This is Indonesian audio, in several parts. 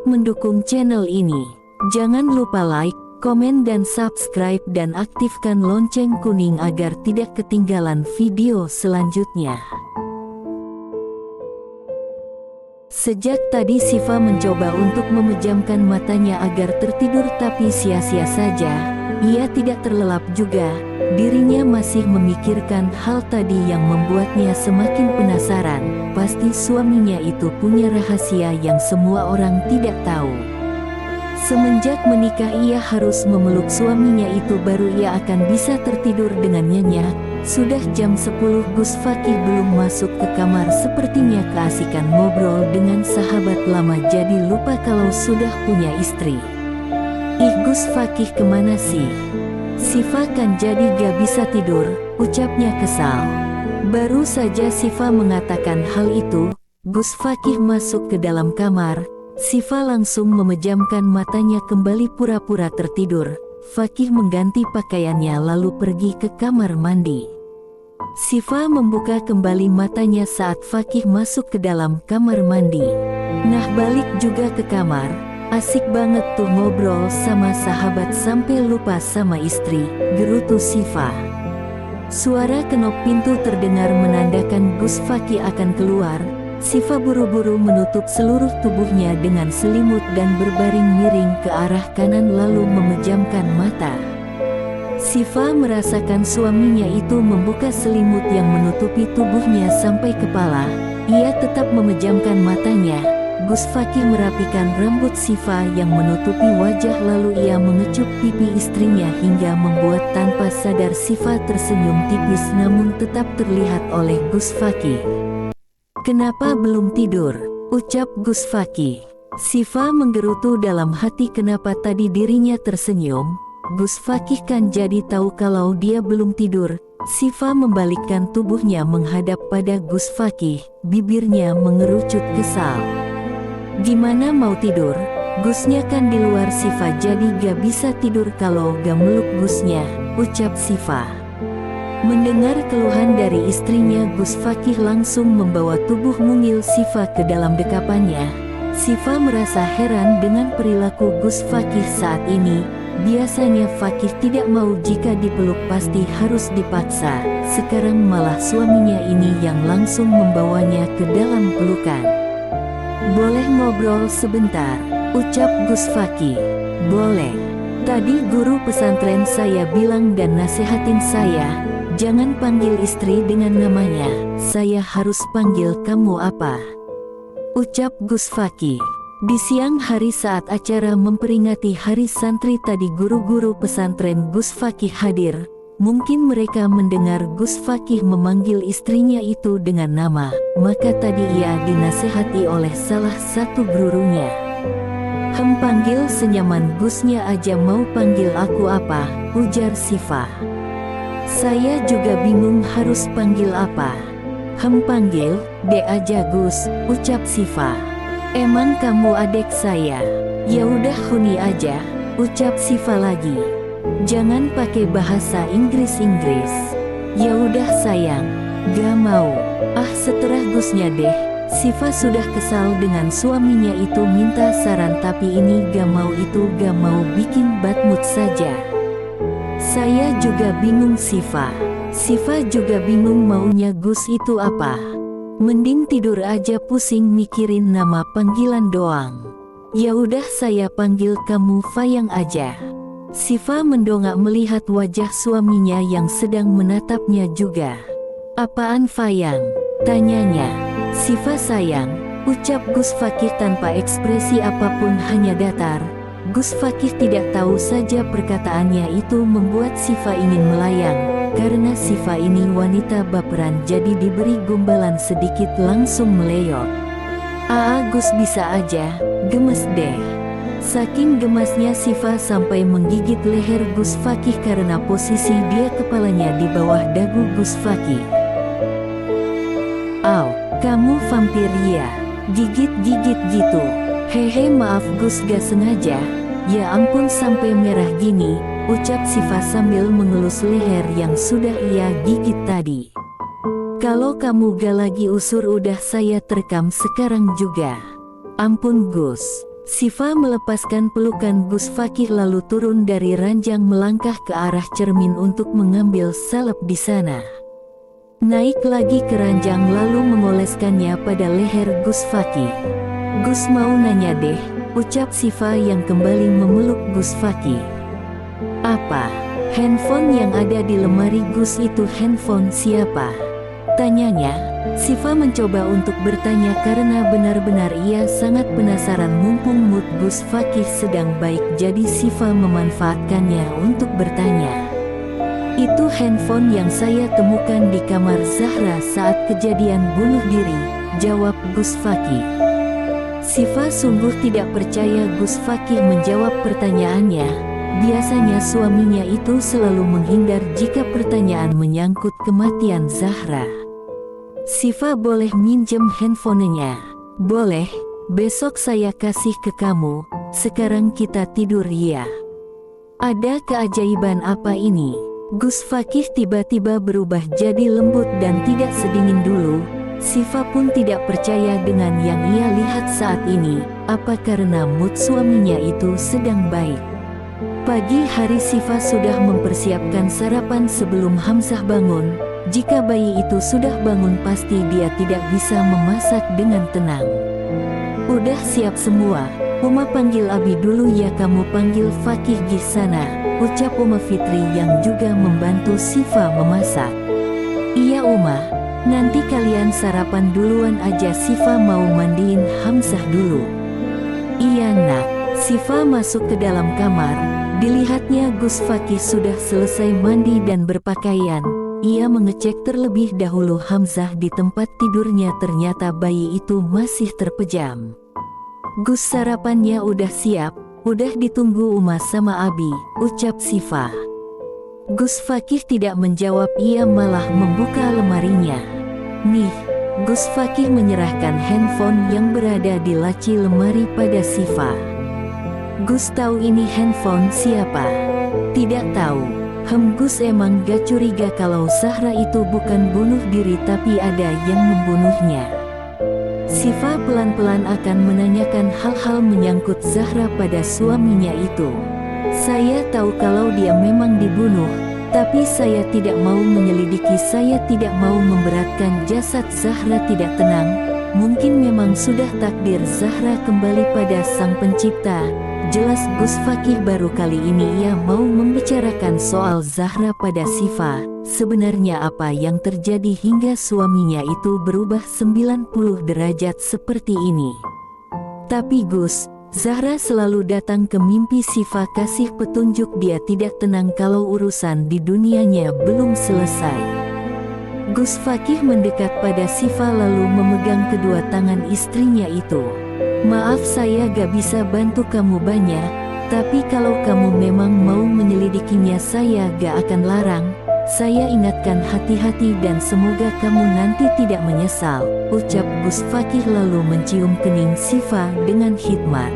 Untuk mendukung channel ini, jangan lupa like, komen dan subscribe dan aktifkan lonceng kuning agar tidak ketinggalan video selanjutnya. Sejak tadi Syifa mencoba untuk memejamkan matanya agar tertidur tapi sia-sia saja. Ia tidak terlelap juga, dirinya masih memikirkan hal tadi yang membuatnya semakin penasaran. Pasti suaminya itu punya rahasia yang semua orang tidak tahu. Semenjak menikah ia harus memeluk suaminya itu baru ia akan bisa tertidur dengan nyenyak. Sudah jam 10 Gus Fakih belum masuk ke kamar, sepertinya keasikan ngobrol dengan sahabat lama jadi lupa kalau sudah punya istri. Ih Gus Fakih kemana sih? Syifa kan jadi gak bisa tidur, ucapnya kesal. Baru saja Syifa mengatakan hal itu, Gus Fakih masuk ke dalam kamar. Syifa langsung memejamkan matanya kembali pura-pura tertidur. Fakih mengganti pakaiannya lalu pergi ke kamar mandi. Syifa membuka kembali matanya saat Fakih masuk ke dalam kamar mandi. Nah balik juga ke kamar, asik banget tuh ngobrol sama sahabat sampai lupa sama istri, gerutu Syifa. Suara kenop pintu terdengar menandakan Gus Fakih akan keluar. Syifa buru-buru menutup seluruh tubuhnya dengan selimut dan berbaring miring ke arah kanan lalu memejamkan mata. Syifa merasakan suaminya itu membuka selimut yang menutupi tubuhnya sampai kepala. Ia tetap memejamkan matanya. Gus Fakih merapikan rambut Syifa yang menutupi wajah lalu ia mengecup pipi istrinya hingga membuat tanpa sadar Syifa tersenyum tipis namun tetap terlihat oleh Gus Fakih. Kenapa belum tidur? Ucap Gus Fakih. Syifa menggerutu dalam hati kenapa tadi dirinya tersenyum. Gus Fakih kan jadi tahu kalau dia belum tidur. Syifa membalikkan tubuhnya menghadap pada Gus Fakih. Bibirnya mengerucut kesal. Gimana mau tidur? Gusnya kan di luar. Syifa jadi gak bisa tidur kalau gak meluk Gusnya, ucap Syifa. Mendengar keluhan dari istrinya, Gus Fakih langsung membawa tubuh mungil Syifa ke dalam dekapannya. Syifa merasa heran dengan perilaku Gus Fakih saat ini. Biasanya Fakih tidak mau jika dipeluk pasti harus dipaksa. Sekarang malah suaminya ini yang langsung membawanya ke dalam pelukan. Boleh ngobrol sebentar, ucap Gus Fakih. Boleh. Tadi guru pesantren saya bilang dan nasehatin saya, jangan panggil istri dengan namanya, saya harus panggil kamu apa? Ucap Gus Fakih. Di siang hari saat acara memperingati Hari Santri tadi guru-guru pesantren Gus Fakih hadir. Mungkin mereka mendengar Gus Fakih memanggil istrinya itu dengan nama, maka tadi ia dinasehati oleh salah satu gurunya. Panggil senyaman Gusnya aja, mau panggil aku apa? Ujar Syifa. Saya juga bingung harus panggil apa. Panggil Dek aja Gus, ucap Syifa. Emang kamu adik saya? Ya udah Huni aja, ucap Syifa lagi. Jangan pakai bahasa Inggris. Ya udah sayang, gak mau. Seterah Gusnya deh. Syifa sudah kesal dengan suaminya itu minta saran tapi ini gak mau itu gak mau, bikin bad mood saja. Saya juga bingung Syifa. Syifa juga bingung maunya Gus itu apa. Mending tidur aja, pusing mikirin nama panggilan doang. Ya udah saya panggil kamu Fayang aja. Syifa mendongak melihat wajah suaminya yang sedang menatapnya juga. Apaan Fayang? Tanyanya. Syifa sayang, ucap Gus Fakih tanpa ekspresi apapun, hanya datar. Gus Fakih tidak tahu saja perkataannya itu membuat Syifa ingin melayang. Karena Syifa ini wanita baperan jadi diberi gombalan sedikit langsung meleyot. Gus bisa aja, gemes deh. Saking gemasnya Syifa sampai menggigit leher Gus Fakih karena posisi dia kepalanya di bawah dagu Gus Fakih. Kamu vampir ya? Gigit-gigit gitu. Hehe maaf Gus gak sengaja. Ya ampun sampai merah gini, ucap Syifa sambil mengelus leher yang sudah ia gigit tadi. Kalau kamu gak lagi usur udah saya terekam sekarang juga. Ampun Gus, Sifa melepaskan pelukan Gus Fakih lalu turun dari ranjang melangkah ke arah cermin untuk mengambil salep di sana. Naik lagi ke ranjang lalu mengoleskannya pada leher Gus Fakih. "Gus mau nanya deh," ucap Sifa yang kembali memeluk Gus Fakih. "Apa? Handphone yang ada di lemari Gus itu handphone siapa?" tanyanya. Sifa mencoba untuk bertanya karena benar-benar ia sangat penasaran mumpung mood Gus Fakih sedang baik, jadi Sifa memanfaatkannya untuk bertanya. "Itu handphone yang saya temukan di kamar Zahra saat kejadian bunuh diri," jawab Gus Fakih. Sifa sungguh tidak percaya Gus Fakih menjawab pertanyaannya. Biasanya suaminya itu selalu menghindar jika pertanyaan menyangkut kematian Zahra. "Sifa boleh minjem handphonenya?" "Boleh, besok saya kasih ke kamu, sekarang kita tidur ya." "Ada keajaiban apa ini?" Gus Fakih tiba-tiba berubah jadi lembut dan tidak sedingin dulu. Sifa pun tidak percaya dengan yang ia lihat saat ini. Apa karena mood suaminya itu sedang baik? Pagi hari Sifa sudah mempersiapkan sarapan sebelum Hamzah bangun. Jika bayi itu sudah bangun pasti dia tidak bisa memasak dengan tenang. "Udah siap semua, Uma panggil Abi dulu ya." "Kamu panggil Fakih di sana," ucap Uma Fitri yang juga membantu Sifa memasak. "Iya Uma, nanti kalian sarapan duluan aja, Sifa mau mandiin Hamzah dulu." "Iya nak." Sifa masuk ke dalam kamar, dilihatnya Gus Fakih sudah selesai mandi dan berpakaian. Ia mengecek terlebih dahulu Hamzah di tempat tidurnya, ternyata bayi itu masih terpejam. "Gus, sarapannya udah siap, udah ditunggu Uma sama Abi," ucap Sifa. Gus Fakih tidak menjawab, ia malah membuka lemarinya. "Nih." Gus Fakih menyerahkan handphone yang berada di laci lemari pada Sifa. "Gus tahu ini handphone siapa?" "Tidak tahu." Gus emang gak curiga kalau Zahra itu bukan bunuh diri tapi ada yang membunuhnya?" Sifa pelan-pelan akan menanyakan hal-hal menyangkut Zahra pada suaminya itu. "Saya tahu kalau dia memang dibunuh, tapi saya tidak mau menyelidiki, saya tidak mau memberatkan jasad Zahra." "Tidak, tenang, mungkin memang sudah takdir Zahra kembali pada Sang Pencipta." Jelas Gus Fakih baru kali ini ia mau membicarakan soal Zahra pada Sifa. Sebenarnya apa yang terjadi hingga suaminya itu berubah 90 derajat seperti ini? "Tapi Gus, Zahra selalu datang ke mimpi." Sifa kasih petunjuk, dia tidak tenang kalau urusan di dunianya belum selesai. Gus Fakih mendekat pada Sifa lalu memegang kedua tangan istrinya itu. "Maaf saya gak bisa bantu kamu banyak, tapi kalau kamu memang mau menyelidikinya saya gak akan larang. Saya ingatkan hati-hati dan semoga kamu nanti tidak menyesal," ucap Gus Fakih lalu mencium kening Sifa dengan hikmat.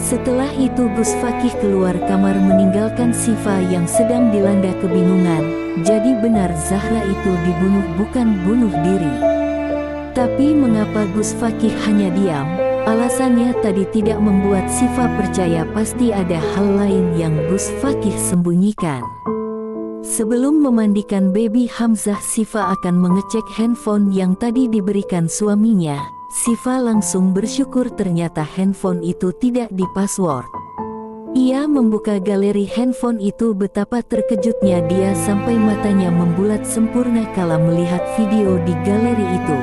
Setelah itu Gus Fakih keluar kamar meninggalkan Sifa yang sedang dilanda kebingungan. Jadi benar Zahra itu dibunuh, bukan bunuh diri. Tapi mengapa Gus Fakih hanya diam? Alasannya tadi tidak membuat Sifa percaya, pasti ada hal lain yang Gus Fakih sembunyikan. Sebelum memandikan baby Hamzah, Sifa akan mengecek handphone yang tadi diberikan suaminya. Sifa langsung bersyukur ternyata handphone itu tidak di-password. Ia membuka galeri handphone itu, betapa terkejutnya dia sampai matanya membulat sempurna kala melihat video di galeri itu.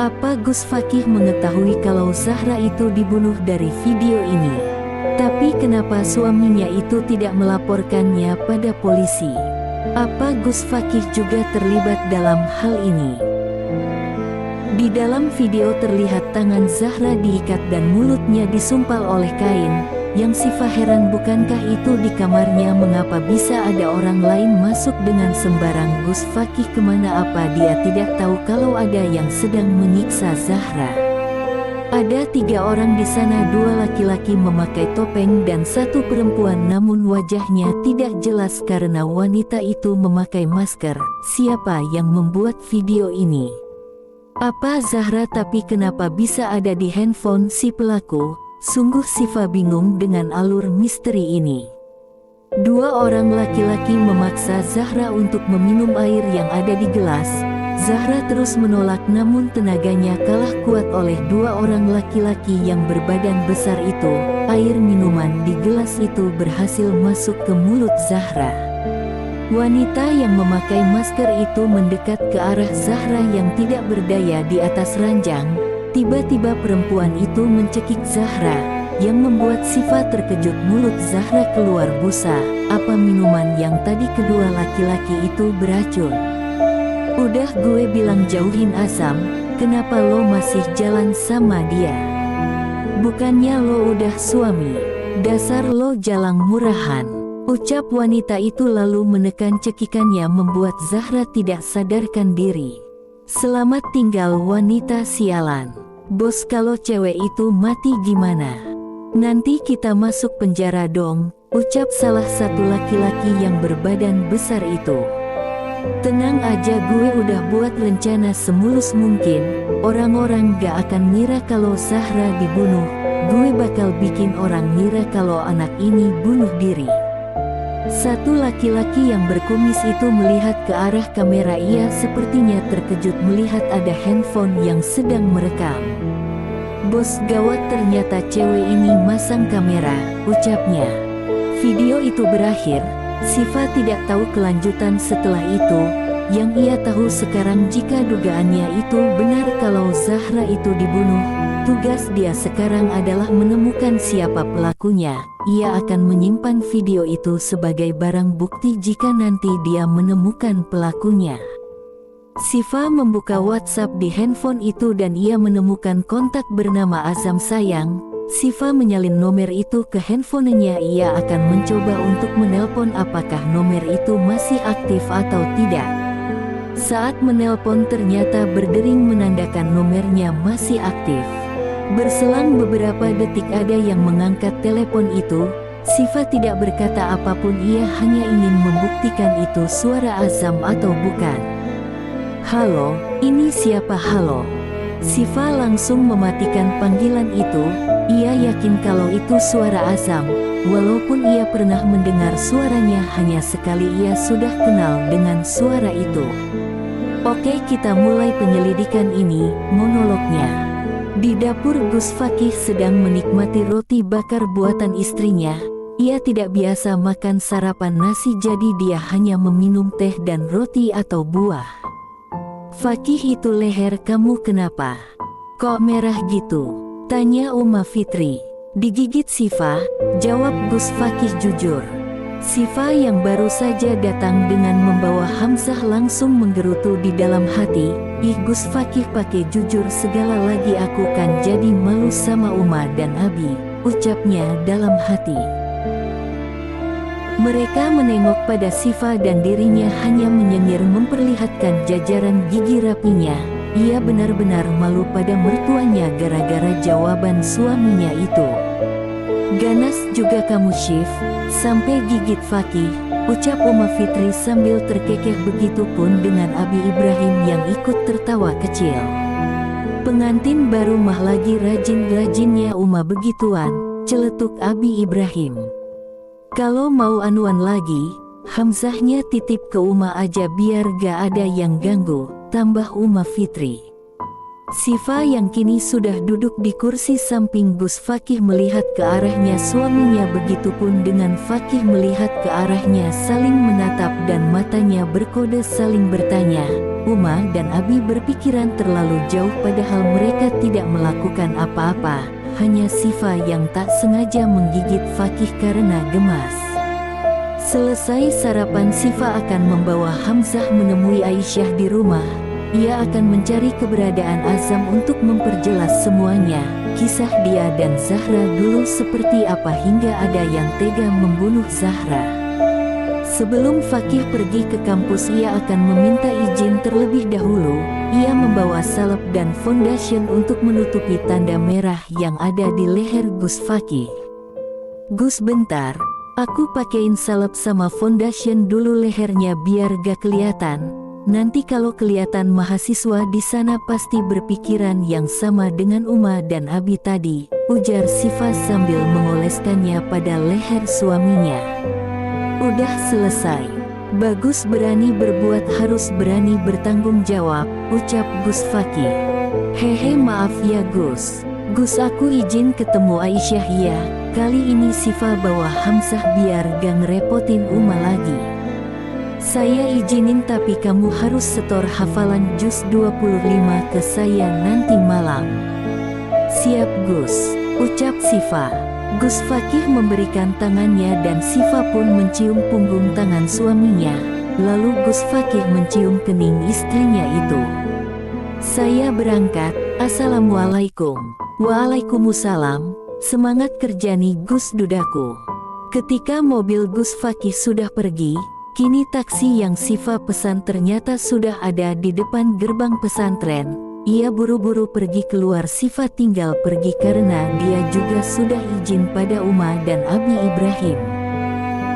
Apa Gus Fakih mengetahui kalau Zahra itu dibunuh dari video ini? Tapi kenapa suaminya itu tidak melaporkannya pada polisi? Apa Gus Fakih juga terlibat dalam hal ini? Di dalam video terlihat tangan Zahra diikat dan mulutnya disumpal oleh kain. Yang Sifa heran, bukankah itu di kamarnya, mengapa bisa ada orang lain masuk dengan sembarang? Gus Fakih kemana? Apa dia tidak tahu kalau ada yang sedang menyiksa Zahra? Ada 3 orang di sana, 2 laki-laki memakai topeng dan 1 perempuan, namun wajahnya tidak jelas karena wanita itu memakai masker. Siapa yang membuat video ini? Apa Zahra? Tapi kenapa bisa ada di handphone si pelaku? Sungguh Sifa bingung dengan alur misteri ini. Dua orang laki-laki memaksa Zahra untuk meminum air yang ada di gelas. Zahra terus menolak, namun tenaganya kalah kuat oleh dua orang laki-laki yang berbadan besar itu. Air minuman di gelas itu berhasil masuk ke mulut Zahra. Wanita yang memakai masker itu mendekat ke arah Zahra yang tidak berdaya di atas ranjang. Tiba-tiba perempuan itu mencekik Zahra, yang membuat Sifa terkejut. Mulut Zahra keluar busa. Apa minuman yang tadi kedua laki-laki itu beracun? Udah gue bilang jauhin Azam, kenapa lo masih jalan sama dia? Bukannya lo udah suami? Dasar lo jalang murahan. Ucap wanita itu lalu menekan cekikannya membuat Zahra tidak sadarkan diri. Selamat tinggal wanita sialan. Bos, kalau cewek itu mati gimana? Nanti kita masuk penjara dong, ucap salah satu laki-laki yang berbadan besar itu. Tenang aja, gue udah buat rencana semulus mungkin. Orang-orang gak akan ngira kalau Zahra dibunuh. Gue bakal bikin orang ngira kalau anak ini bunuh diri. Satu laki-laki yang berkumis itu melihat ke arah kamera. Ia sepertinya terkejut melihat ada handphone yang sedang merekam. Bos, gawat, ternyata cewek ini masang kamera, ucapnya. Video itu berakhir. Sifa tidak tahu kelanjutan setelah itu. Yang ia tahu sekarang, jika dugaannya itu benar kalau Zahra itu dibunuh, tugas dia sekarang adalah menemukan siapa pelakunya. Ia akan menyimpan video itu sebagai barang bukti jika nanti dia menemukan pelakunya. Sifa membuka WhatsApp di handphone itu dan ia menemukan kontak bernama Azam. Sayang, Sifa menyalin nomor itu ke handphonenya. Ia akan mencoba untuk menelpon apakah nomor itu masih aktif atau tidak. Saat menelpon ternyata berdering menandakan nomornya masih aktif. Berselang beberapa detik ada yang mengangkat telepon itu. Sifa tidak berkata apapun, ia hanya ingin membuktikan itu suara Azam atau bukan. Halo, ini siapa? Halo. Sifa langsung mematikan panggilan itu. Ia yakin kalau itu suara Azam. Walaupun ia pernah mendengar suaranya hanya sekali, ia sudah kenal dengan suara itu. Oke, kita mulai penyelidikan ini, monolognya. Di dapur, Gus Fakih sedang menikmati roti bakar buatan istrinya. Ia tidak biasa makan sarapan nasi, jadi dia hanya meminum teh dan roti atau buah. Fakih, itu leher kamu kenapa? Kok merah gitu? Tanya Uma Fitri. Digigit Sifa, jawab Gus Fakih jujur. Sifa yang baru saja datang dengan membawa Hamzah langsung menggerutu di dalam hati. Ih, Gus Fakih pakai jujur segala lagi, aku kan jadi malu sama Uma dan Abi, ucapnya dalam hati. Mereka menengok pada Sifa dan dirinya hanya menyengir memperlihatkan jajaran gigi rapinya. Ia benar-benar malu pada mertuanya gara-gara jawaban suaminya itu. Ganas juga kamu, Syif, sampai gigit Fakih, ucap Uma Fitri sambil terkekeh. Begitupun dengan Abi Ibrahim yang ikut tertawa kecil. Pengantin baru mah lagi rajin-rajinnya Uma begituan, celetuk Abi Ibrahim. Kalau mau anuan lagi, Hamzahnya titip ke Uma aja biar gak ada yang ganggu, tambah Uma Fitri. Sifa yang kini sudah duduk di kursi samping Gus Fakih melihat ke arahnya suaminya, begitupun dengan Fakih melihat ke arahnya, saling menatap dan matanya berkode saling bertanya. Uma dan Abi berpikiran terlalu jauh padahal mereka tidak melakukan apa-apa, hanya Sifa yang tak sengaja menggigit Fakih karena gemas. Selesai sarapan, Sifa akan membawa Hamzah menemui Aisyah di rumah. Ia akan mencari keberadaan Azam untuk memperjelas semuanya, kisah dia dan Zahra dulu seperti apa hingga ada yang tega membunuh Zahra. Sebelum Fakih pergi ke kampus, ia akan meminta izin terlebih dahulu. Ia membawa salep dan foundation untuk menutupi tanda merah yang ada di leher Gus Fakih. Gus, bentar, aku pakein salep sama foundation dulu lehernya biar gak kelihatan. Nanti kalau kelihatan mahasiswa di sana pasti berpikiran yang sama dengan Uma dan Abi tadi, ujar Sifa sambil mengoleskannya pada leher suaminya. Udah selesai. Bagus berani berbuat harus berani bertanggung jawab, ucap Gus Fakih. Hehe maaf ya Gus. Gus aku izin ketemu Aisyah ya. Kali ini Sifa bawa Hamzah biar gak ngerepotin Uma lagi. Saya izinin tapi kamu harus setor hafalan juz 25 ke saya nanti malam. Siap Gus, ucap Sifa. Gus Fakih memberikan tangannya dan Sifa pun mencium punggung tangan suaminya. Lalu Gus Fakih mencium kening istrinya itu. Saya berangkat, assalamualaikum. Waalaikumsalam, semangat kerja nih Gus Dudaku. Ketika mobil Gus Fakih sudah pergi, kini taksi yang Sifa pesan ternyata sudah ada di depan gerbang pesantren. Ia buru-buru pergi keluar. Sifa tinggal pergi karena dia juga sudah izin pada Uma dan Abi Ibrahim.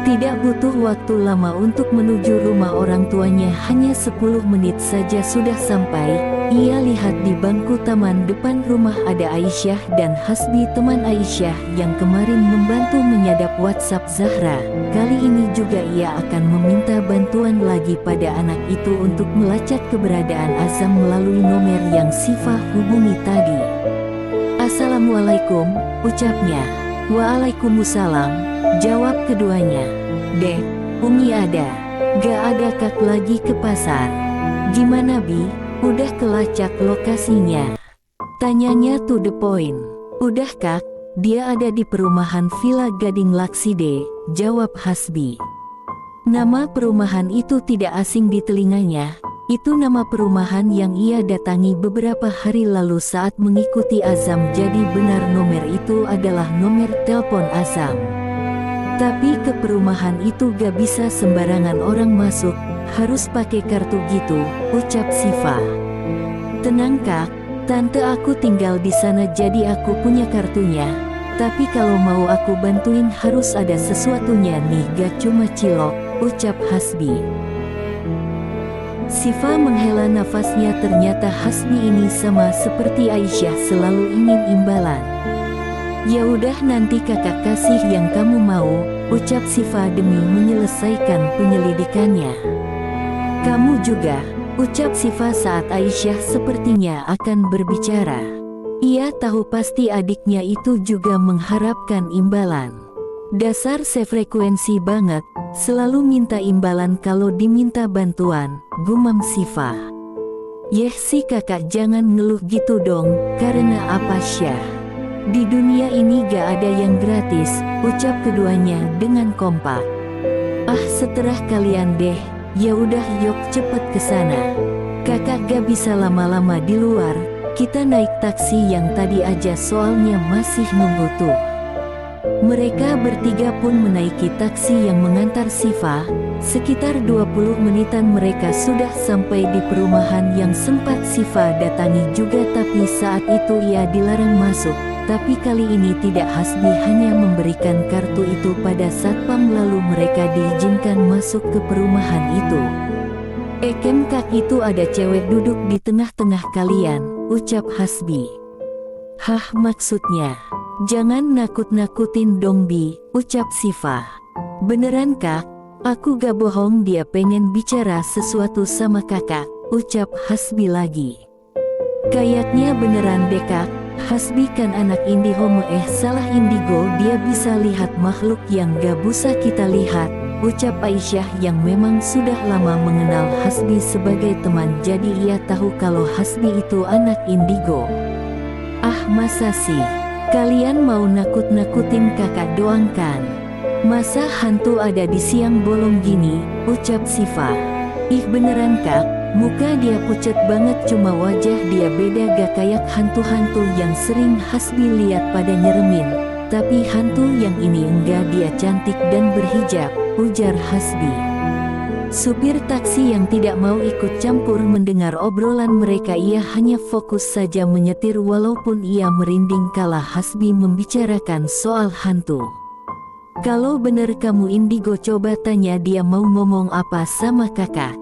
Tidak butuh waktu lama untuk menuju rumah orang tuanya, hanya 10 menit saja sudah sampai. Ia lihat di bangku taman depan rumah ada Aisyah dan Hasbi teman Aisyah yang kemarin membantu menyadap WhatsApp Zahra. Kali ini juga ia akan meminta bantuan lagi pada anak itu untuk melacak keberadaan Azam melalui nomor yang Sifa hubungi tadi. Assalamualaikum, ucapnya. Waalaikumsalam, jawab keduanya. Dek, Umi ada. Gak ada kak lagi ke pasar. Gimana Bi, udah kelacak lokasinya? Tanyanya to the point. Udah kak, dia ada di perumahan Villa Gading Lakside, jawab Hasbi. Nama perumahan itu tidak asing di telinganya. Itu nama perumahan yang ia datangi beberapa hari lalu saat mengikuti Azam. Jadi benar nomor itu adalah nomor telepon Azam. Tapi ke perumahan itu gak bisa sembarangan orang masuk, harus pakai kartu gitu, ucap Sifa. Tenang kak, tante aku tinggal di sana jadi aku punya kartunya. Tapi kalau mau aku bantuin harus ada sesuatunya nih, gak cuma cilok, ucap Hasbi. Sifa menghela nafasnya, ternyata Hasbi ini sama seperti Aisyah selalu ingin imbalan. Ya udah nanti kakak kasih yang kamu mau, ucap Sifa demi menyelesaikan penyelidikannya. Kamu juga, ucap Sifa saat Aisyah sepertinya akan berbicara. Ia tahu pasti adiknya itu juga mengharapkan imbalan. Dasar sefrekuensi banget, selalu minta imbalan kalau diminta bantuan, gumam Sifa. Yeh si kakak jangan ngeluh gitu dong, karena apa Syah? Di dunia ini gak ada yang gratis, ucap keduanya dengan kompak. Ah seterah kalian deh, ya udah yuk cepet kesana. Kakak gak bisa lama-lama di luar, kita naik taksi yang tadi aja soalnya masih nunggu tuh. Mereka bertiga pun menaiki taksi yang mengantar Sifa. Sekitar 20 menitan mereka sudah sampai di perumahan yang sempat Sifa datangi juga, tapi saat itu ia dilarang masuk. Tapi kali ini tidak, Hasbi hanya memberikan kartu itu pada satpam lalu mereka diizinkan masuk ke perumahan itu. Ekem kak itu ada cewek duduk di tengah-tengah kalian, ucap Hasbi. Hah maksudnya? Jangan nakut-nakutin dong Bi, ucap Sifa. Beneran kak, aku gak bohong, dia pengen bicara sesuatu sama kakak, ucap Hasbi lagi. Kayaknya beneran deh kak, Hasbi kan anak indigo. Salah indigo, dia bisa lihat makhluk yang gak bisa kita lihat, ucap Aisyah yang memang sudah lama mengenal Hasbi sebagai teman, jadi ia tahu kalau Hasbi itu anak indigo. Ah masa sih? Kalian mau nakut-nakutin kakak doang kan? Masa hantu ada di siang bolong gini, ucap Sifa. Ih beneran kak, muka dia pucat banget, cuma wajah dia beda, gak kayak hantu-hantu yang sering Hasbi lihat pada nyeremin. Tapi hantu yang ini enggak, dia cantik dan berhijab, ujar Hasbi. Supir taksi yang tidak mau ikut campur mendengar obrolan mereka, ia hanya fokus saja menyetir walaupun ia merinding kala Hasbi membicarakan soal hantu. Kalau bener kamu indigo, coba tanya dia mau ngomong apa sama kakak.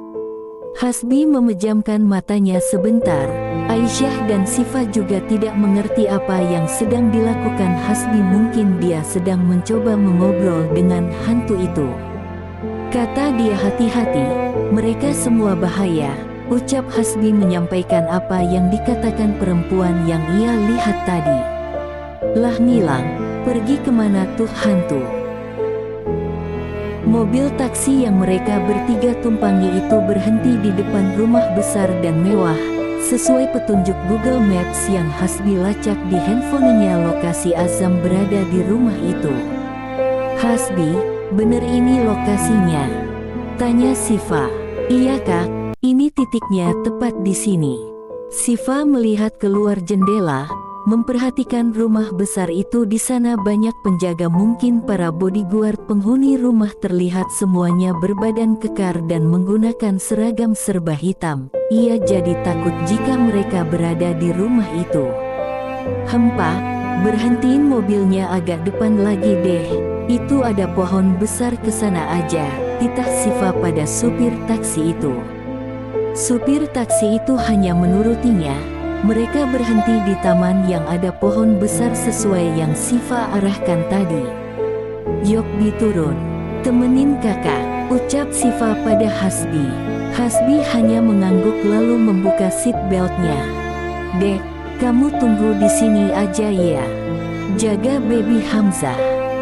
Hasbi memejamkan matanya sebentar, Aisyah dan Sifa juga tidak mengerti apa yang sedang dilakukan Hasbi. Mungkin dia sedang mencoba mengobrol dengan hantu itu. Kata dia, hati-hati, mereka semua bahaya. Ucap Hasbi menyampaikan apa yang dikatakan perempuan yang ia lihat tadi. Lah ngilang, pergi kemana tuh hantu? Mobil taksi yang mereka bertiga tumpangi itu berhenti di depan rumah besar dan mewah. Sesuai petunjuk Google Maps yang Hasbi lacak di handphonenya, lokasi Azam berada di rumah itu. Hasbi, bener ini lokasinya? Tanya Sifa. Iya kak, ini titiknya tepat di sini. Sifa melihat keluar jendela, memperhatikan rumah besar itu. Di sana banyak penjaga, mungkin para bodyguard penghuni rumah. Terlihat semuanya berbadan kekar dan menggunakan seragam serba hitam. Ia jadi takut jika mereka berada di rumah itu. Hempa, berhentiin mobilnya agak depan lagi deh. Itu ada pohon besar, kesana aja, titah Sifa pada supir taksi itu. Supir taksi itu hanya menurutinya. Mereka berhenti di taman yang ada pohon besar sesuai yang Sifa arahkan tadi. Yok turun, temenin kakak, ucap Sifa pada Hasbi. Hasbi hanya mengangguk lalu membuka seat beltnya. Dek, kamu tunggu di sini aja ya. Jaga baby Hamzah,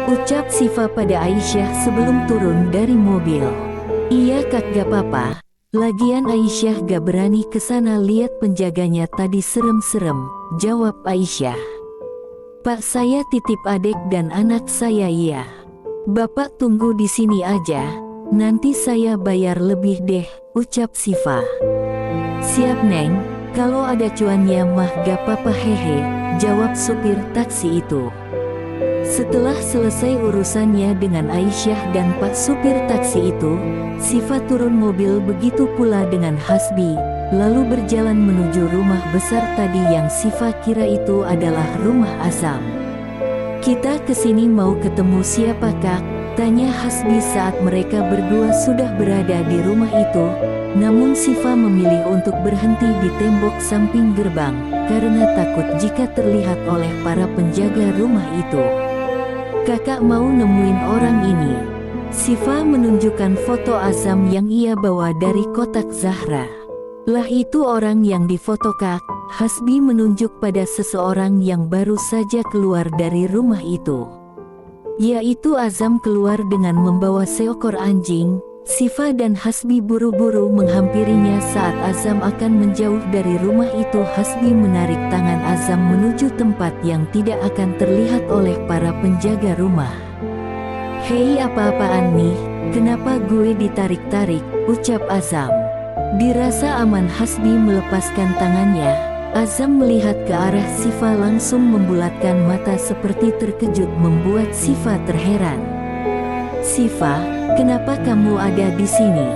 ucap Sifa pada Aisyah sebelum turun dari mobil. Iya kak, gak apa-apa. Lagian Aisyah gak berani kesana, lihat penjaganya tadi serem-serem, jawab Aisyah. Pak, saya titip adik dan anak saya ya. Bapak tunggu di sini aja, nanti saya bayar lebih deh, ucap Sifa. Siap neng, kalau ada cuannya mah gak apa-apa hehe, jawab supir taksi itu. Setelah selesai urusannya dengan Aisyah dan Pak supir taksi itu, Sifa turun mobil, begitu pula dengan Hasbi, lalu berjalan menuju rumah besar tadi yang Sifa kira itu adalah rumah Azam. Kita kesini mau ketemu siapa kak? Tanya Hasbi saat mereka berdua sudah berada di rumah itu. Namun Sifa memilih untuk berhenti di tembok samping gerbang, karena takut jika terlihat oleh para penjaga rumah itu. Kakak mau nemuin orang ini. Sifa menunjukkan foto Azam yang ia bawa dari kotak Zahra. Lah itu orang yang difoto kak. Hasbi menunjuk pada seseorang yang baru saja keluar dari rumah itu. Yaitu Azam keluar dengan membawa seekor anjing. Sifa dan Hasbi buru-buru menghampirinya. Saat Azam akan menjauh dari rumah itu, Hasbi menarik tangan Azam menuju tempat yang tidak akan terlihat oleh para penjaga rumah. Hei, apa-apaan nih? Kenapa gue ditarik-tarik? Ucap Azam. Dirasa aman, Hasbi melepaskan tangannya. Azam melihat ke arah Sifa, langsung membulatkan mata seperti terkejut, membuat Sifa terheran. Sifa, kenapa kamu ada di sini?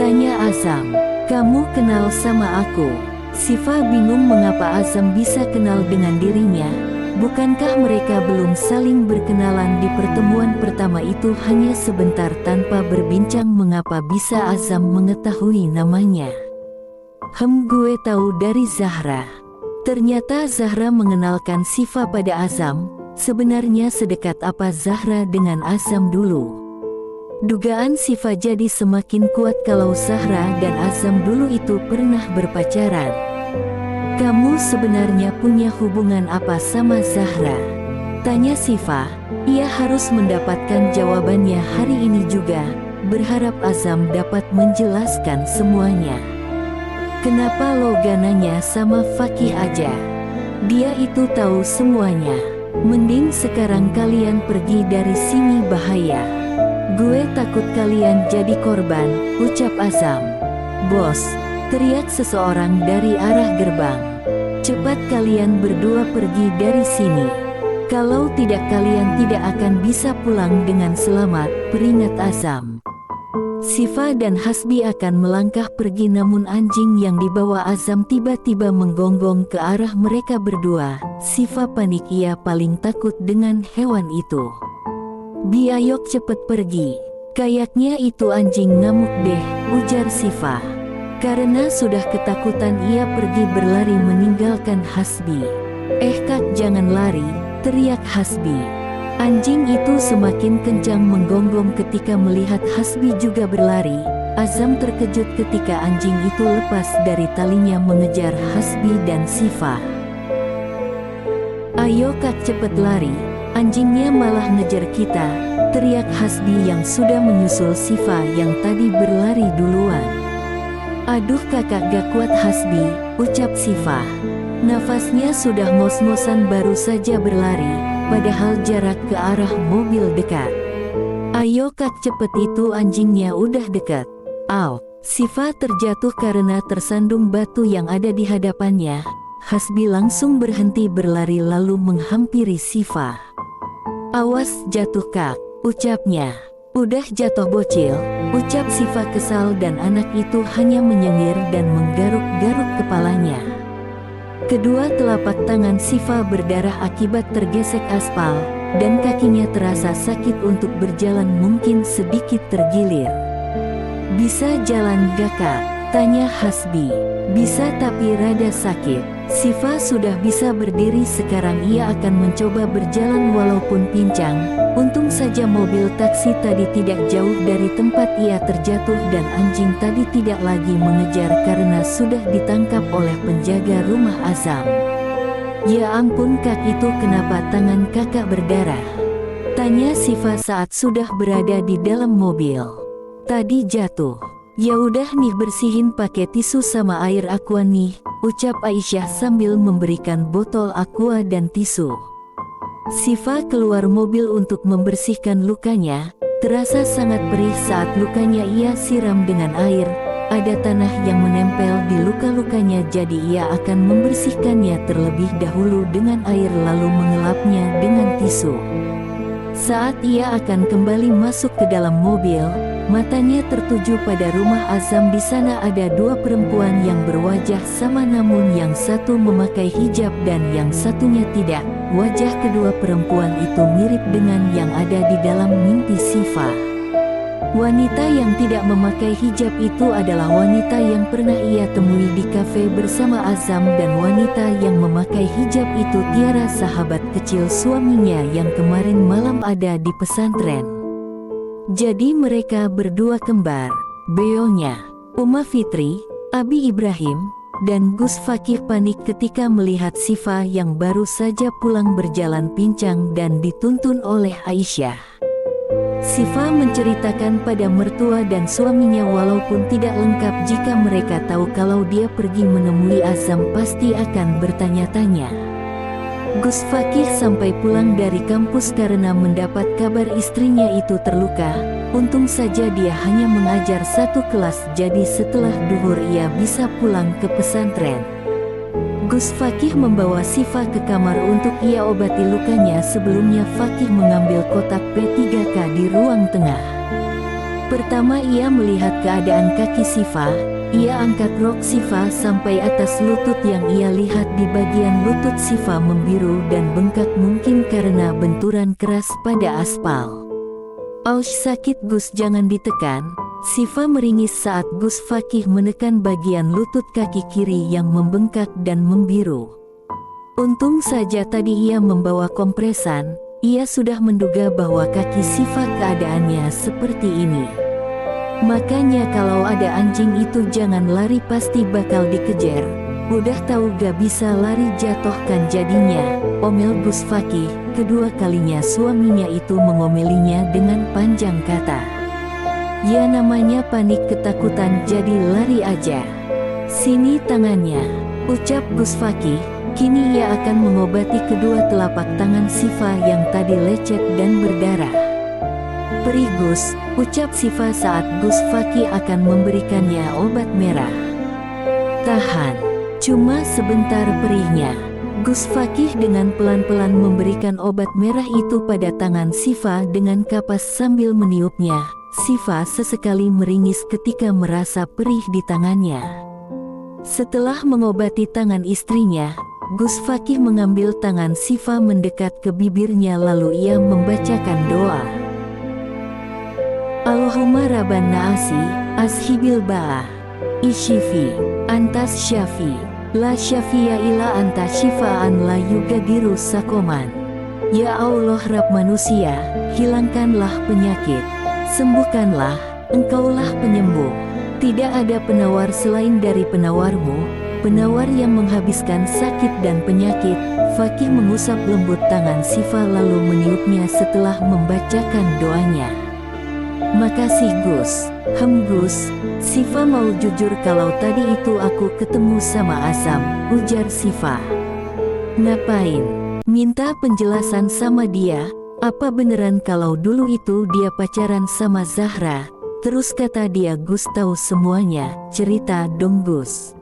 Tanya Azam. Kamu kenal sama aku? Sifa bingung mengapa Azam bisa kenal dengan dirinya. Bukankah mereka belum saling berkenalan di pertemuan pertama itu hanya sebentar tanpa berbincang? Mengapa bisa Azam mengetahui namanya? Gue tahu dari Zahra. Ternyata Zahra mengenalkan Sifa pada Azam. Sebenarnya sedekat apa Zahra dengan Azam dulu? Dugaan Sifa jadi semakin kuat kalau Zahra dan Azam dulu itu pernah berpacaran. Kamu sebenarnya punya hubungan apa sama Zahra? Tanya Sifa. Ia harus mendapatkan jawabannya hari ini juga, berharap Azam dapat menjelaskan semuanya. Kenapa lo gananya sama Fakih aja? Dia itu tahu semuanya. Mending sekarang kalian pergi dari sini, bahaya. Gue takut kalian jadi korban, ucap Azam. Bos, teriak seseorang dari arah gerbang. Cepat kalian berdua pergi dari sini. Kalau tidak kalian tidak akan bisa pulang dengan selamat, peringat Azam. Sifa dan Hasbi akan melangkah pergi, namun anjing yang dibawa Azam tiba-tiba menggonggong ke arah mereka berdua. Sifa panik, ia paling takut dengan hewan itu. Biayok cepet pergi. Kayaknya itu anjing ngamuk deh, ujar Sifa. Karena sudah ketakutan ia pergi berlari meninggalkan Hasbi. Kak, jangan lari, teriak Hasbi. Anjing itu semakin kencang menggonggong ketika melihat Hasbi juga berlari. Azam terkejut ketika anjing itu lepas dari talinya mengejar Hasbi dan Sifa. Ayo Kak, cepet lari, anjingnya malah ngejar kita, teriak Hasbi yang sudah menyusul Sifa yang tadi berlari duluan. Aduh kakak, gak kuat Hasbi, ucap Sifa. Nafasnya sudah ngos-ngosan baru saja berlari, padahal jarak ke arah mobil dekat. Ayo Kak, cepet, itu anjingnya udah dekat. Au, Sifa terjatuh karena tersandung batu yang ada di hadapannya. Hasbi langsung berhenti berlari lalu menghampiri Sifa. Awas jatuh Kak, ucapnya. Udah jatuh bocil, ucap Sifa kesal dan anak itu hanya menyengir dan menggaruk-garuk kepalanya. Kedua telapak tangan Sifa berdarah akibat tergesek aspal, dan kakinya terasa sakit untuk berjalan mungkin sedikit tergilir. Bisa jalan gak Kak? Tanya Hasbi. Bisa tapi rada sakit. Sifa sudah bisa berdiri sekarang, ia akan mencoba berjalan walaupun pincang. Untung saja mobil taksi tadi tidak jauh dari tempat ia terjatuh dan anjing tadi tidak lagi mengejar karena sudah ditangkap oleh penjaga rumah Azam. Ya ampun Kak, itu kenapa tangan kakak berdarah? Tanya Sifa saat sudah berada di dalam mobil. Tadi jatuh. Ya udah nih, bersihin pakai tisu sama air aqua nih, ucap Aisyah sambil memberikan botol aqua dan tisu. Sifa keluar mobil untuk membersihkan lukanya, terasa sangat perih saat lukanya ia siram dengan air. Ada tanah yang menempel di luka-lukanya, jadi ia akan membersihkannya terlebih dahulu dengan air lalu mengelapnya dengan tisu. Saat ia akan kembali masuk ke dalam mobil, matanya tertuju pada rumah Azam. Di sana ada dua perempuan yang berwajah sama, namun yang satu memakai hijab dan yang satunya tidak. Wajah kedua perempuan itu mirip dengan yang ada di dalam mimpi Sifa. Wanita yang tidak memakai hijab itu adalah wanita yang pernah ia temui di kafe bersama Azam, dan wanita yang memakai hijab itu Tiara, sahabat kecil suaminya yang kemarin malam ada di pesantren. Jadi mereka berdua kembar. Beonya, Uma Fitri, Abi Ibrahim, dan Gus Fakih panik ketika melihat Sifa yang baru saja pulang berjalan pincang dan dituntun oleh Aisyah. Sifa menceritakan pada mertua dan suaminya walaupun tidak lengkap. Jika mereka tahu kalau dia pergi menemui Azam pasti akan bertanya-tanya. Gus Fakih sampai pulang dari kampus karena mendapat kabar istrinya itu terluka. Untung saja dia hanya mengajar satu kelas, jadi setelah duhur ia bisa pulang ke pesantren. Gus Fakih membawa Sifa ke kamar untuk ia obati lukanya. Sebelumnya Fakih mengambil kotak P3K di ruang tengah. Pertama ia melihat keadaan kaki Sifa. Ia angkat rok Sifa sampai atas lutut, yang ia lihat di bagian lutut Sifa membiru dan bengkak mungkin karena benturan keras pada aspal. Aush, sakit Gus, jangan ditekan. Sifa meringis saat Gus Fakih menekan bagian lutut kaki kiri yang membengkak dan membiru. Untung saja tadi ia membawa kompresan, ia sudah menduga bahwa kaki Sifa keadaannya seperti ini. Makanya kalau ada anjing itu jangan lari, pasti bakal dikejar. Udah tahu gak bisa lari jatuh kan jadinya, omel Gus Fakih. Kedua kalinya suaminya itu mengomelinya dengan panjang kata. Ya namanya panik ketakutan, jadi lari aja. Sini tangannya, ucap Gus Fakih. Kini ia akan mengobati kedua telapak tangan Sifa yang tadi lecet dan berdarah. Perih Gus, ucap Sifa saat Gus Fakih akan memberikannya obat merah. Tahan, cuma sebentar perihnya. Gus Fakih dengan pelan-pelan memberikan obat merah itu pada tangan Sifa dengan kapas sambil meniupnya. Sifa sesekali meringis ketika merasa perih di tangannya. Setelah mengobati tangan istrinya, Gus Fakih mengambil tangan Sifa mendekat ke bibirnya lalu ia membacakan doa. Allahumma rabban na'asi, ashibil ba'ah. Ishifi, antas syafi, la syafiya ila anta syifaan la yugadiru sakoman. Ya Allah Rabb manusia, hilangkanlah penyakit, sembuhkanlah, Engkaulah penyembuh. Tidak ada penawar selain dari penawarmu, penawar yang menghabiskan sakit dan penyakit. Fakih mengusap lembut tangan Sifa lalu meniupnya setelah membacakan doanya. Makasih Gus. Gus, Sifa mau jujur kalau tadi itu aku ketemu sama Azam, ujar Sifa. Ngapain? Minta penjelasan sama dia, apa beneran kalau dulu itu dia pacaran sama Zahra? Terus kata dia Gus tahu semuanya, cerita dong Gus.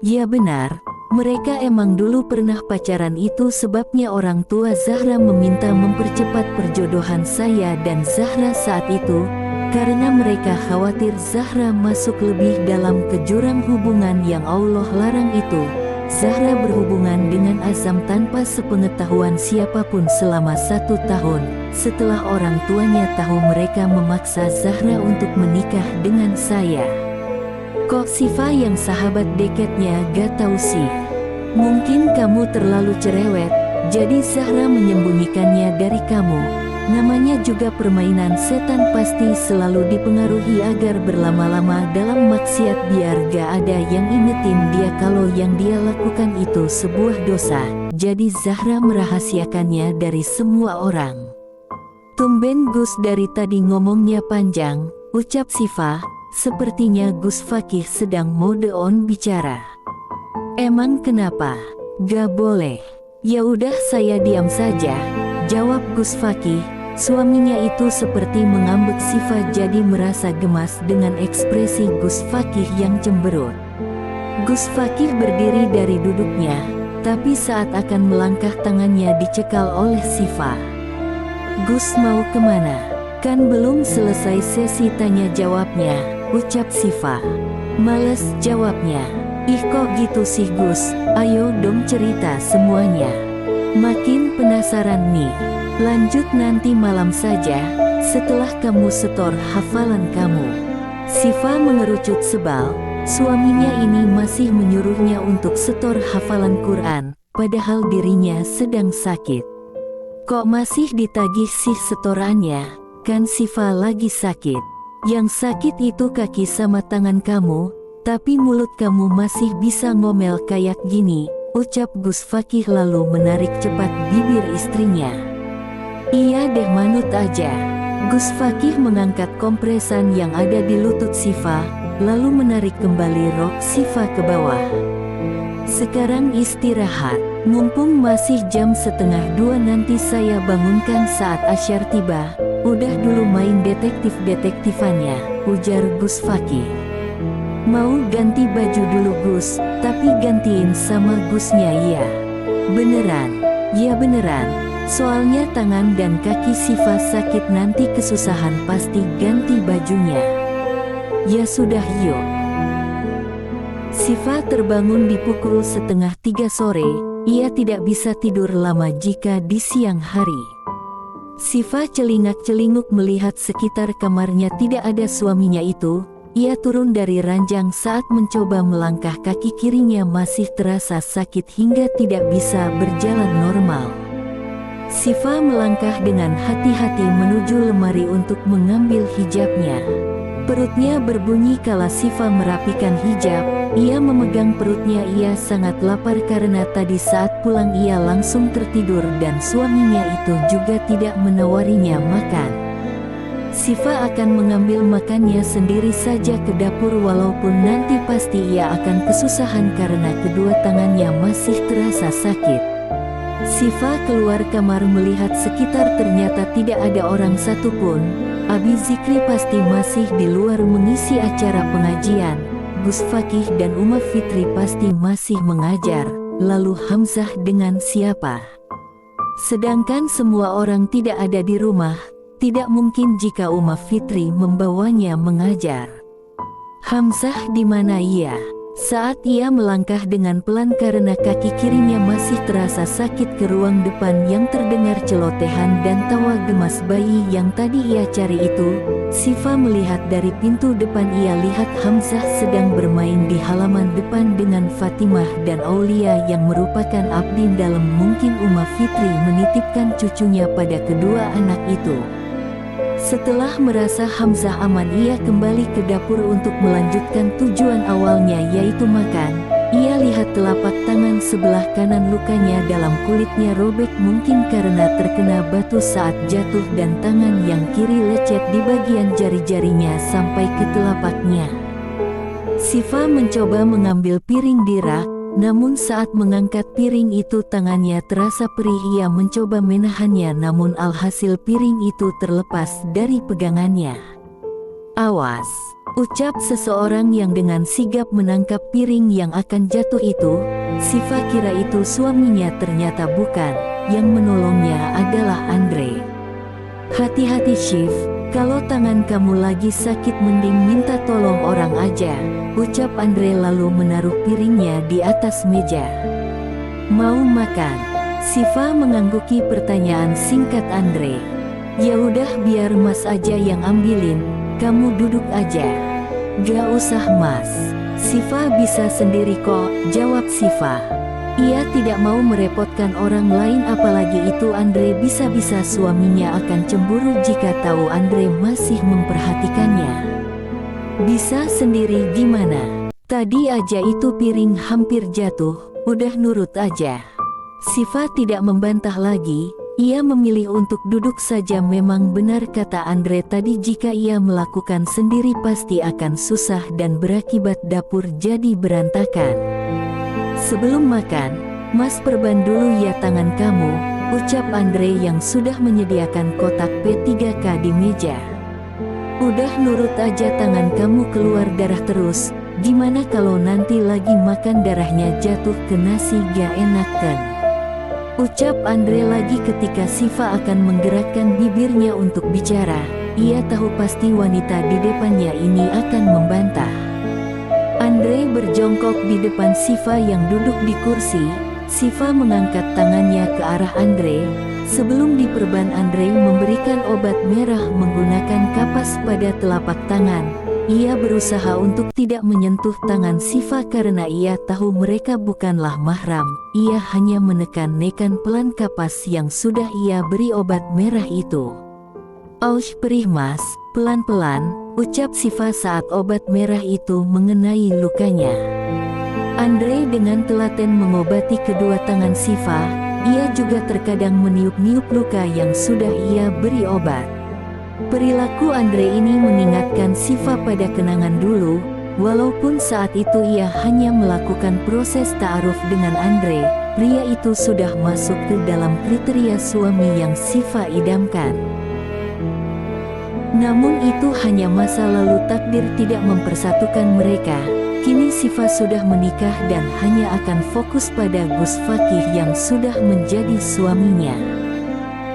Ya benar, mereka emang dulu pernah pacaran itu sebabnya orang tua Zahra meminta mempercepat perjodohan saya dan Zahra saat itu, karena mereka khawatir Zahra masuk lebih dalam ke jurang hubungan yang Allah larang itu. Zahra berhubungan dengan Azam tanpa sepengetahuan siapapun selama 1 tahun. Setelah orang tuanya tahu mereka memaksa Zahra untuk menikah dengan saya. Kok Sifa yang sahabat dekatnya gak tahu sih? Mungkin kamu terlalu cerewet, jadi Zahra menyembunyikannya dari kamu. Namanya juga permainan setan, pasti selalu dipengaruhi agar berlama-lama dalam maksiat biar gak ada yang ingetin dia kalau yang dia lakukan itu sebuah dosa. Jadi Zahra merahasiakannya dari semua orang. Tumben Gus dari tadi ngomongnya panjang, ucap Sifa. Sepertinya Gus Fakih sedang mode on bicara. Emang kenapa? Gak boleh. Ya udah saya diam saja, jawab Gus Fakih. Suaminya itu seperti mengambek Sifa jadi merasa gemas dengan ekspresi Gus Fakih yang cemberut. Gus Fakih berdiri dari duduknya, tapi saat akan melangkah tangannya dicekal oleh Sifa. Gus mau kemana? Kan belum selesai sesi tanya jawabnya, ucap Sifa. Males jawabnya. Ih kok gitu sih Gus, ayo dong cerita semuanya. Makin penasaran nih. Lanjut nanti malam saja, setelah kamu setor hafalan kamu. Sifa mengerucut sebal, suaminya ini masih menyuruhnya untuk setor hafalan Quran, padahal dirinya sedang sakit. Kok masih ditagih sih setorannya? Kan Sifa lagi sakit. Yang sakit itu kaki sama tangan kamu, tapi mulut kamu masih bisa ngomel kayak gini, ucap Gus Fakih lalu menarik cepat bibir istrinya. Iya deh manut aja. Gus Fakih mengangkat kompresan yang ada di lutut Sifa, lalu menarik kembali rok Sifa ke bawah. Sekarang istirahat, mumpung masih jam 1:30 nanti saya bangunkan saat asyar tiba. Udah dulu main detektif-detektifannya, ujar Gus Fakih. Mau ganti baju dulu Gus, tapi gantiin sama Gusnya ya. Beneran? Ya beneran. Soalnya tangan dan kaki Sifa sakit nanti kesusahan pasti ganti bajunya. Ya sudah yuk. Sifa terbangun di pukul 2:30 sore, ia tidak bisa tidur lama jika di siang hari. Sifa celingak-celinguk melihat sekitar kamarnya tidak ada suaminya itu. Ia turun dari ranjang saat mencoba melangkah, kaki kirinya masih terasa sakit hingga tidak bisa berjalan normal. Sifa melangkah dengan hati-hati menuju lemari untuk mengambil hijabnya. Perutnya berbunyi kala Sifa merapikan hijab. Ia memegang perutnya, ia sangat lapar karena tadi saat pulang ia langsung tertidur dan suaminya itu juga tidak menawarinya makan. Sifa akan mengambil makannya sendiri saja ke dapur walaupun nanti pasti ia akan kesusahan karena kedua tangannya masih terasa sakit. Sifa keluar kamar melihat sekitar, ternyata tidak ada orang satupun. Abi Zikri pasti masih di luar mengisi acara pengajian. Gus Fakih dan Uma Fitri pasti masih mengajar. Lalu Hamzah dengan siapa? Sedangkan semua orang tidak ada di rumah. Tidak mungkin jika Uma Fitri membawanya mengajar. Hamzah di mana ia? Saat ia melangkah dengan pelan karena kaki kirinya masih terasa sakit ke ruang depan yang terdengar celotehan dan tawa gemas bayi yang tadi ia cari itu, Sifa melihat dari pintu depan. Ia lihat Hamzah sedang bermain di halaman depan dengan Fatimah dan Aulia yang merupakan abdi dalam. Mungkin Uma Fitri menitipkan cucunya pada kedua anak itu. Setelah merasa Hamzah aman, ia kembali ke dapur untuk melanjutkan tujuan awalnya, yaitu makan. Ia lihat telapak tangan sebelah kanan lukanya dalam kulitnya robek, mungkin karena terkena batu saat jatuh, dan tangan yang kiri lecet di bagian jari-jarinya sampai ke telapaknya. Sifa mencoba mengambil piring di rak, namun saat mengangkat piring itu tangannya terasa perih. Ia mencoba menahannya, namun alhasil piring itu terlepas dari pegangannya. "Awas!" ucap seseorang yang dengan sigap menangkap piring yang akan jatuh itu. Sifa kira itu suaminya, ternyata bukan. Yang menolongnya adalah Andre. "Hati-hati Shiv, kalau tangan kamu lagi sakit mending minta tolong orang aja," ucap Andre lalu menaruh piringnya di atas meja. "Mau makan?" Sifa mengangguki pertanyaan singkat Andre. "Ya udah, biar Mas aja yang ambilin, kamu duduk aja." "Gak usah Mas, Sifa bisa sendiri kok," jawab Sifa. Ia tidak mau merepotkan orang lain, apalagi itu Andre. Bisa-bisa suaminya akan cemburu jika tahu Andre masih memperhatikannya. "Bisa sendiri gimana? Tadi aja itu piring hampir jatuh, udah nurut aja." Sifa tidak membantah lagi. Ia memilih untuk duduk saja. Memang benar kata Andre tadi, jika ia melakukan sendiri pasti akan susah dan berakibat dapur jadi berantakan. "Sebelum makan, Mas perban dulu ya tangan kamu," ucap Andre yang sudah menyediakan kotak P3K di meja. "Udah nurut aja, tangan kamu keluar darah terus, gimana kalau nanti lagi makan darahnya jatuh ke nasi, gak enak kan?" ucap Andre lagi ketika Sifa akan menggerakkan bibirnya untuk bicara. Ia tahu pasti wanita di depannya ini akan membantah. Andre berjongkok di depan Sifa yang duduk di kursi. Sifa mengangkat tangannya ke arah Andre. Sebelum diperban, Andre memberikan obat merah menggunakan kapas pada telapak tangan. Ia berusaha untuk tidak menyentuh tangan Sifa karena ia tahu mereka bukanlah mahram. Ia hanya menekan-nekan pelan kapas yang sudah ia beri obat merah itu. "Aush, perih Mas, pelan-pelan," ucap Sifa saat obat merah itu mengenai lukanya. Andre dengan telaten mengobati kedua tangan Sifa. Ia juga terkadang meniup-niup luka yang sudah ia beri obat. Perilaku Andre ini mengingatkan Sifa pada kenangan dulu. Walaupun saat itu ia hanya melakukan proses ta'aruf dengan Andre, pria itu sudah masuk ke dalam kriteria suami yang Sifa idamkan. Namun itu hanya masa lalu, takdir tidak mempersatukan mereka. Kini Sifa sudah menikah dan hanya akan fokus pada Gus Fakih yang sudah menjadi suaminya.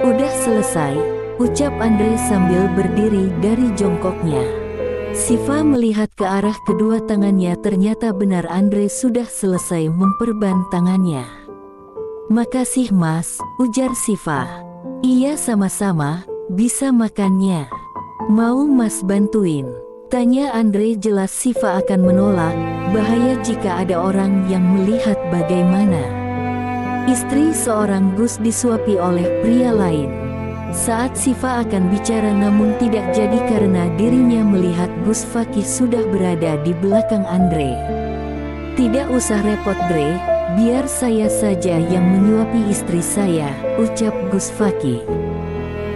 "Udah selesai," ucap Andre sambil berdiri dari jongkoknya. Sifa melihat ke arah kedua tangannya, ternyata benar Andre sudah selesai memperban tangannya. "Makasih Mas," ujar Sifa. "Iya sama-sama, bisa makannya. Mau Mas bantuin?" tanya Andre. Jelas Sifa akan menolak. Bahaya jika ada orang yang melihat bagaimana istri seorang Gus disuapi oleh pria lain. Saat Sifa akan bicara namun tidak jadi karena dirinya melihat Gus Fakih sudah berada di belakang Andre. "Tidak usah repot Dre, biar saya saja yang menyuapi istri saya," ucap Gus Fakih.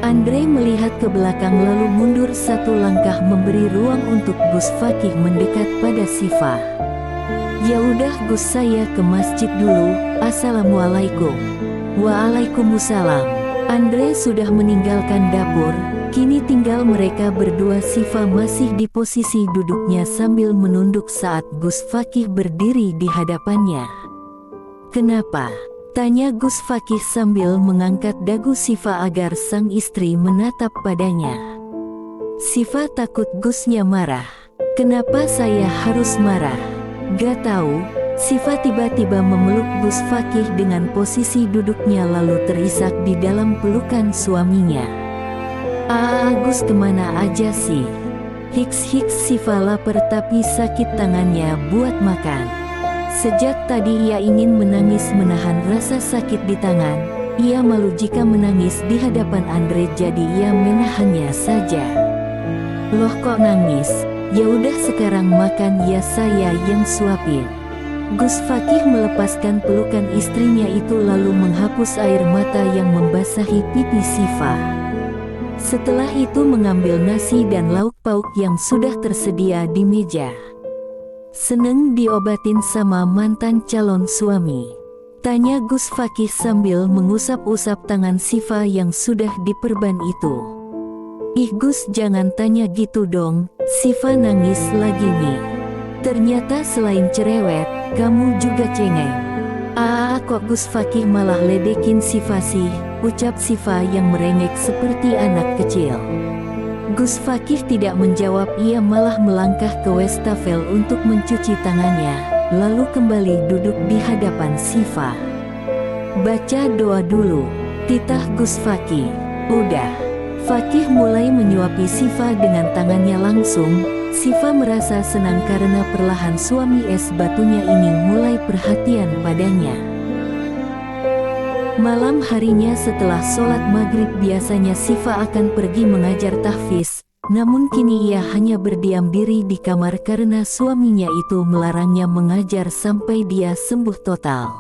Andre melihat ke belakang lalu mundur satu langkah memberi ruang untuk Gus Fakih mendekat pada Sifa. "Ya udah Gus, saya ke masjid dulu. Assalamualaikum." "Waalaikumsalam." Andre sudah meninggalkan dapur. Kini tinggal mereka berdua. Sifa masih di posisi duduknya sambil menunduk saat Gus Fakih berdiri di hadapannya. "Kenapa?" tanya Gus Fakih sambil mengangkat dagu Sifa agar sang istri menatap padanya. Sifa takut Gusnya marah. "Kenapa saya harus marah? Gak tahu, Sifa tiba-tiba memeluk Gus Fakih dengan posisi duduknya lalu terisak di dalam pelukan suaminya. Gus kemana aja sih? Hiks Sifa lapar tapi sakit tangannya buat makan. Sejak tadi ia ingin menangis menahan rasa sakit di tangan. Ia malu jika menangis di hadapan Andre jadi ia menahannya saja. Loh kok nangis? Ya udah sekarang makan ya saya yang suapin. Gus Fakih melepaskan pelukan istrinya itu lalu menghapus air mata yang membasahi pipi Sifa. Setelah itu mengambil nasi dan lauk pauk yang sudah tersedia di meja. Seneng diobatin sama mantan calon suami? Tanya Gus Fakih sambil mengusap-usap tangan Sifa yang sudah diperban itu. Ih Gus jangan tanya gitu dong, Sifa nangis lagi nih. Ternyata selain cerewet, kamu juga cengeng. Kok Gus Fakih malah ledekin Sifa sih, ucap Sifa yang merengek seperti anak kecil. Gus Fakih tidak menjawab, ia malah melangkah ke wastafel untuk mencuci tangannya, lalu kembali duduk di hadapan Sifa. Baca doa dulu, titah Gus Fakih. Udah. Fakih mulai menyuapi Sifa dengan tangannya langsung. Sifa merasa senang karena perlahan suami es batunya ini mulai perhatian padanya. Malam harinya setelah sholat maghrib biasanya Sifa akan pergi mengajar tahfiz. Namun kini ia hanya berdiam diri di kamar karena suaminya itu melarangnya mengajar sampai dia sembuh total.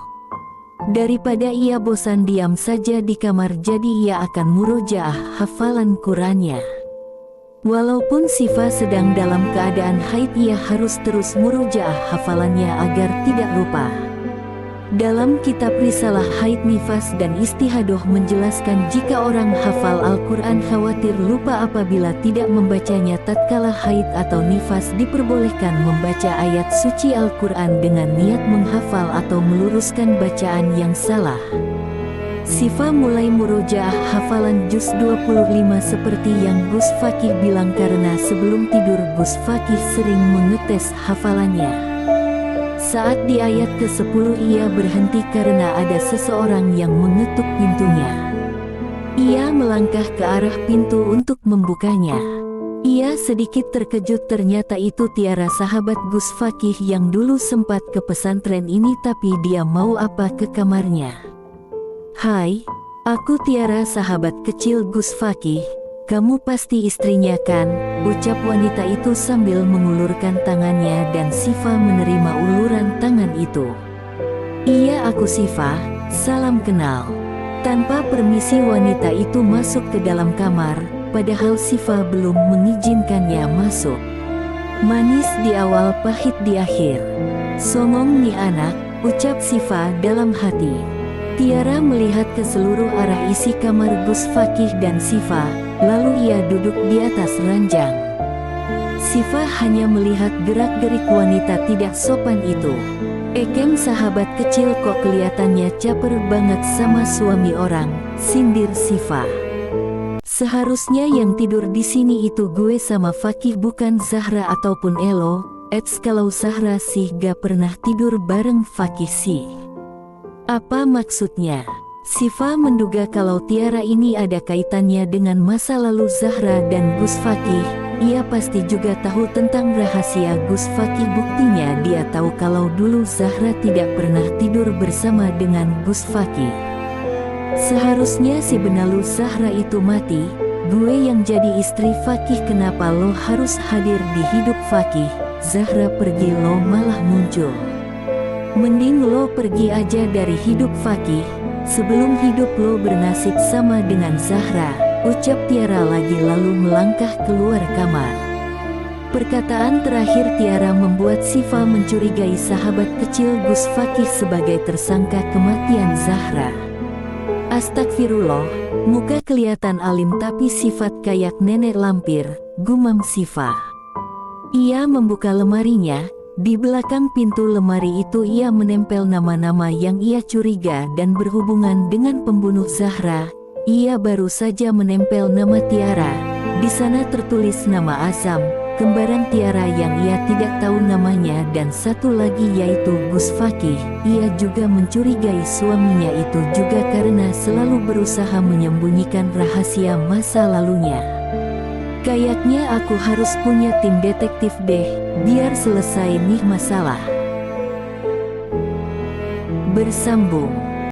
Daripada ia bosan diam saja di kamar jadi ia akan murojaah hafalan Qur'annya. Walaupun Sifa sedang dalam keadaan haid ia harus terus murojaah hafalannya agar tidak lupa. Dalam kitab Risalah Haid Nifas dan Istihadoh menjelaskan jika orang hafal Al-Quran khawatir lupa apabila tidak membacanya tatkala haid atau nifas diperbolehkan membaca ayat suci Al-Quran dengan niat menghafal atau meluruskan bacaan yang salah. Sifa mulai murojaah hafalan juz 25 seperti yang Gus Fakih bilang karena sebelum tidur Gus Fakih sering mengetes hafalannya. Saat di ayat ke-10 ia berhenti karena ada seseorang yang mengetuk pintunya. Ia melangkah ke arah pintu untuk membukanya. Ia sedikit terkejut ternyata itu Tiara sahabat Gus Fakih yang dulu sempat ke pesantren ini tapi dia mau apa ke kamarnya. Hai, aku Tiara sahabat kecil Gus Fakih. Kamu pasti istrinya kan? Ucap wanita itu sambil mengulurkan tangannya dan Sifa menerima uluran tangan itu. Iya aku Sifa, salam kenal. Tanpa permisi wanita itu masuk ke dalam kamar, padahal Sifa belum mengizinkannya masuk. Manis di awal pahit di akhir. Songong nih anak, ucap Sifa dalam hati. Tiara melihat ke seluruh arah isi kamar Gus Fakih dan Sifa. Lalu ia duduk di atas ranjang. Sifa hanya melihat gerak-gerik wanita tidak sopan itu. Ekeng sahabat kecil kok kelihatannya caper banget sama suami orang, sindir Sifa. Seharusnya yang tidur di sini itu gue sama Fakih bukan Zahra ataupun Elo. Kalau Zahra sih gak pernah tidur bareng Fakih sih. Apa maksudnya? Sifa menduga kalau Tiara ini ada kaitannya dengan masa lalu Zahra dan Gus Fakih. Ia pasti juga tahu tentang rahasia Gus Fakih. Buktinya dia tahu kalau dulu Zahra tidak pernah tidur bersama dengan Gus Fakih. Seharusnya si benalu Zahra itu mati. Gue yang jadi istri Fakih kenapa lo harus hadir di hidup Fakih? Zahra pergi lo malah muncul. Mending lo pergi aja dari hidup Fakih. Sebelum hidup lo bernasib sama dengan Zahra, ucap Tiara lagi lalu melangkah keluar kamar. Perkataan terakhir Tiara membuat Sifa mencurigai sahabat kecil Gus Fakih sebagai tersangka kematian Zahra. Astagfirullah, muka kelihatan alim tapi sifat kayak nenek lampir, gumam Sifa. Ia membuka lemarinya. Di belakang pintu lemari itu ia menempel nama-nama yang ia curiga dan berhubungan dengan pembunuh Zahra. Ia baru saja menempel nama Tiara. Di sana tertulis nama Azam, kembaran Tiara yang ia tidak tahu namanya, dan satu lagi yaitu Gus Fakih. Ia juga mencurigai suaminya itu juga karena selalu berusaha menyembunyikan rahasia masa lalunya. Kayaknya aku harus punya tim detektif deh, biar selesai nih masalah. Bersambung.